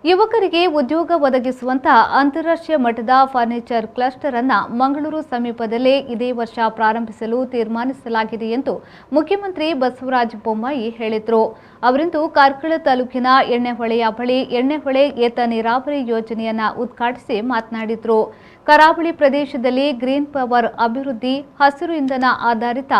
ಯುವಕರಿಗೆ ಉದ್ಯೋಗ ಒದಗಿಸುವಂತಹ ಅಂತಾರಾಷ್ಟ್ರೀಯ ಮಟ್ಟದ ಫರ್ನಿಚರ್ ಕ್ಲಸ್ಟರ್ ಅನ್ನು ಮಂಗಳೂರು ಸಮೀಪದಲ್ಲೇ ಇದೇ ವರ್ಷ ಪ್ರಾರಂಭಿಸಲು ತೀರ್ಮಾನಿಸಲಾಗಿದೆ ಎಂದು ಮುಖ್ಯಮಂತ್ರಿ ಬಸವರಾಜ ಬೊಮ್ಮಾಯಿ ಹೇಳಿದರು. ಅವರಿಂದು ಕಾರ್ಕಳ ತಾಲೂಕಿನ ಎಣ್ಣೆಹೊಳೆಯ ಬಳಿ ಎಣ್ಣೆಹೊಳೆ ಏತ ನೀರಾವರಿ ಯೋಜನೆಯನ್ನು ಉದ್ಘಾಟಿಸಿ ಮಾತನಾಡಿದರು. ಕರಾವಳಿ ಪ್ರದೇಶದಲ್ಲಿ ಗ್ರೀನ್ ಪವರ್ ಅಭಿವೃದ್ಧಿ, ಹಸಿರು ಇಂಧನ ಆಧಾರಿತ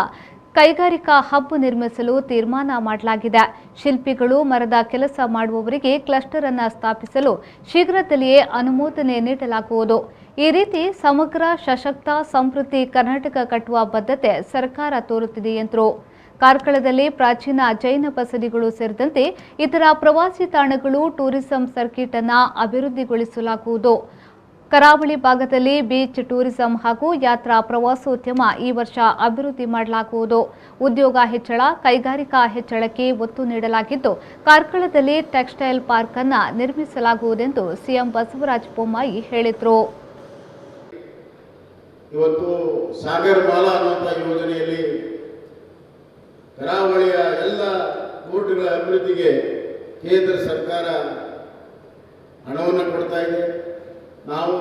ಕೈಗಾರಿಕಾ ಹಬ್ ನಿರ್ಮಿಸಲು ತೀರ್ಮಾನ ಮಾಡಲಾಗಿದೆ. ಶಿಲ್ಪಿಗಳು, ಮರದ ಕೆಲಸ ಮಾಡುವವರಿಗೆ ಕ್ಲಸ್ಟರ್ ಅನ್ನು ಸ್ಥಾಪಿಸಲು ಶೀಘ್ರದಲ್ಲಿಯೇ ಅನುಮೋದನೆ ನೀಡಲಾಗುವುದು. ಈ ರೀತಿ ಸಮಗ್ರ, ಸಶಕ್ತ, ಸಮೃದ್ಧಿ ಕರ್ನಾಟಕ ಕಟ್ಟುವ ಬದ್ಧತೆ ಸರ್ಕಾರ ತೋರುತ್ತಿದೆ ಎಂದರು. ಕಾರ್ಕಳದಲ್ಲಿ ಪ್ರಾಚೀನ ಜೈನ ಬಸದಿಗಳು ಸೇರಿದಂತೆ ಇತರ ಪ್ರವಾಸಿ ತಾಣಗಳು, ಟೂರಿಸಂ ಸರ್ಕಿಟ್ ಅನ್ನು ಅಭಿವೃದ್ಧಿಗೊಳಿಸಲಾಗುವುದು. ಕರಾವಳಿ ಭಾಗದಲ್ಲಿ ಬೀಚ್ ಟೂರಿಸಂ ಹಾಗೂ ಯಾತ್ರಾ ಪ್ರವಾಸೋದ್ಯಮ ಈ ವರ್ಷ ಅಭಿವೃದ್ಧಿ ಮಾಡಲಾಗುವುದು. ಉದ್ಯೋಗ ಹೆಚ್ಚಳ, ಕೈಗಾರಿಕಾ ಹೆಚ್ಚಳಕ್ಕೆ ಒತ್ತು ನೀಡಲಾಗಿದ್ದು, ಕಾರ್ಕಳದಲ್ಲಿ ಟೆಕ್ಸ್ಟೈಲ್ ಪಾರ್ಕ್ ಅನ್ನು ನಿರ್ಮಿಸಲಾಗುವುದೆಂದು ಸಿಎಂ ಬಸವರಾಜ ಬೊಮ್ಮಾಯಿ ಹೇಳಿದರು. ಇವತ್ತು ಸಾಗರ್ ಮಾಲಾ ಅನ್ನುವಂಥ ಯೋಜನೆಯಲ್ಲಿ ಕರಾವಳಿಯ ಎಲ್ಲ ಪೋರ್ಟ್ಗಳ ಅಭಿವೃದ್ಧಿಗೆ ಕೇಂದ್ರ ಸರ್ಕಾರ ಹಣವನ್ನು ಕೊಡ್ತಾ ಇದೆ. ನಾವು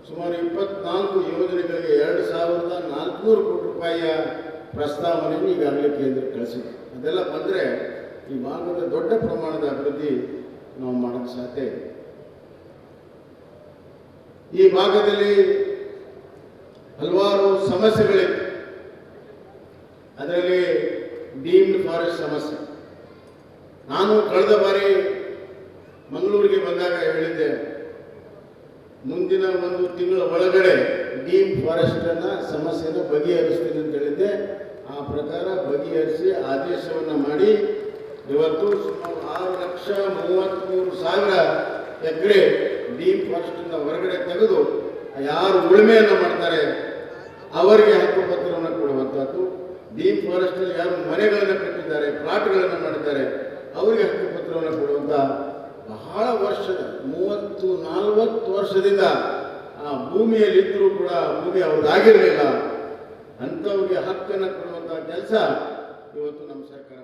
ಸುಮಾರು 24 ಯೋಜನೆಗಳಿಗೆ 2,400 ಕೋಟಿ ರೂಪಾಯಿಯ ಪ್ರಸ್ತಾವನೆಯನ್ನು ಈಗಾಗಲೇ ಕೇಂದ್ರ ಕಳಿಸಿದೆ. ಅದೆಲ್ಲ ಬಂದರೆ ಈ ಭಾಗದ ದೊಡ್ಡ ಪ್ರಮಾಣದ ಅಭಿವೃದ್ಧಿ ನಾವು ಮಾಡೋಕ್ಕೆ ಸಾಧ್ಯ ಇದೆ. ಈ ಭಾಗದಲ್ಲಿ ಹಲವಾರು ಸಮಸ್ಯೆಗಳಿವೆ. ಅದರಲ್ಲಿ ಡೀಮ್ಡ್ ಫಾರೆಸ್ಟ್ ಸಮಸ್ಯೆ. ನಾನು ಕಳೆದ ಬಾರಿ ಮಂಗಳೂರಿಗೆ ಬಂದಾಗ ಹೇಳಿದ್ದೆ, ಮುಂದಿನ 1 ತಿಂಗಳ ಒಳಗಡೆ ಡೀಮ್ ಫಾರೆಸ್ಟ್ ಸಮಸ್ಯೆಯನ್ನು ಬಗೆಹರಿಸ್ತೀನಿ ಅಂತ ಹೇಳಿದ್ದೆ. ಆ ಪ್ರಕಾರ ಬಗೆಹರಿಸಿ ಆದೇಶವನ್ನು ಮಾಡಿ ಇವತ್ತು ಸುಮಾರು 6,33,000 ಎಕರೆ ಡೀಮ್ ಫಾರೆಸ್ಟಿಂದ ಹೊರಗಡೆ ತೆಗೆದು ಯಾರು ಉಳುಮೆಯನ್ನು ಮಾಡ್ತಾರೆ ಅವರಿಗೆ ಹಕ್ಕುಪತ್ರವನ್ನು ಕೊಡುವಂಥದ್ದು. ಡೀಮ್ ಫಾರೆಸ್ಟಲ್ಲಿ ಯಾರು ಮನೆಗಳನ್ನು ಕಟ್ಟಿದ್ದಾರೆ, ಪ್ಲಾಟ್ಗಳನ್ನು ಮಾಡಿದ್ದಾರೆ ಅವರಿಗೆ ಹಕ್ಕುಪತ್ರವನ್ನು ಕೊಡುವಂಥ ಬಹಳ ವರ್ಷದ 30-40 ವರ್ಷದಿಂದ ಆ ಭೂಮಿಯಲ್ಲಿದ್ದರೂ ಕೂಡ ಭೂಮಿ ಅವ್ರದ್ದಾಗಿರಲಿಲ್ಲ. ಅಂಥವ್ರಿಗೆ ಹಕ್ಕನ್ನು ಕೊಡುವಂಥ ಕೆಲಸ ಇವತ್ತು ನಮ್ಮ ಸರ್ಕಾರ